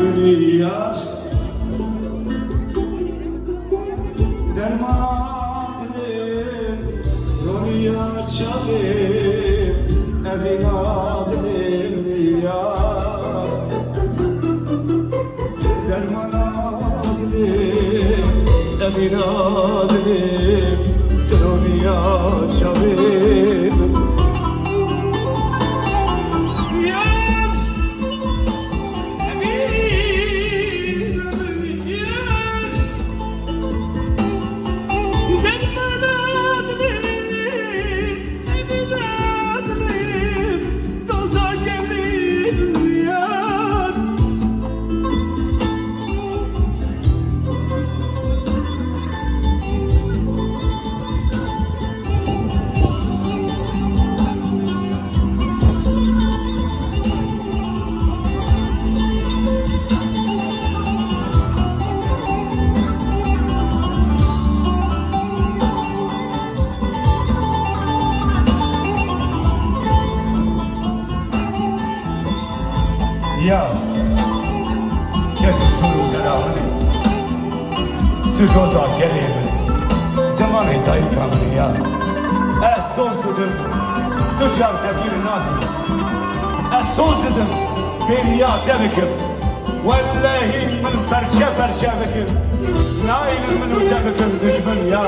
gönlümün yar derman dilim Ronya çalim evin adilim yar derman dilim evin adilim Ronya çalim Ya, kesin soru zararını Tükoza kelime Zamanı dayı kamını ya sos dedim Tüccar tebir nadim sos dedim Beni ya tebikim Vallahi min perçe perçe bikim Nailim min tebikim düşmün ya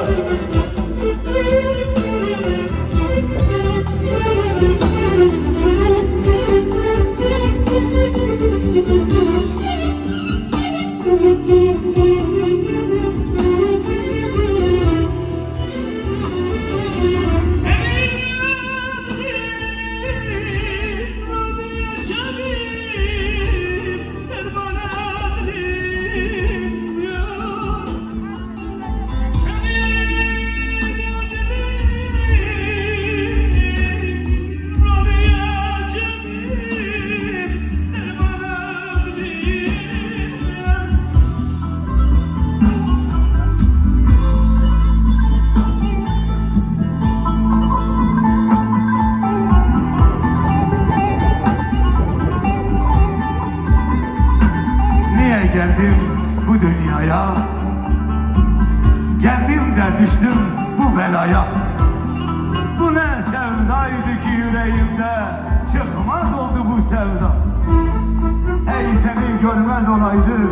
Geldim bu dünyaya Geldim de düştüm bu belaya Bu ne sevdaydı ki yüreğimde Çıkmaz oldu bu sevda Ey seni görmez olaydı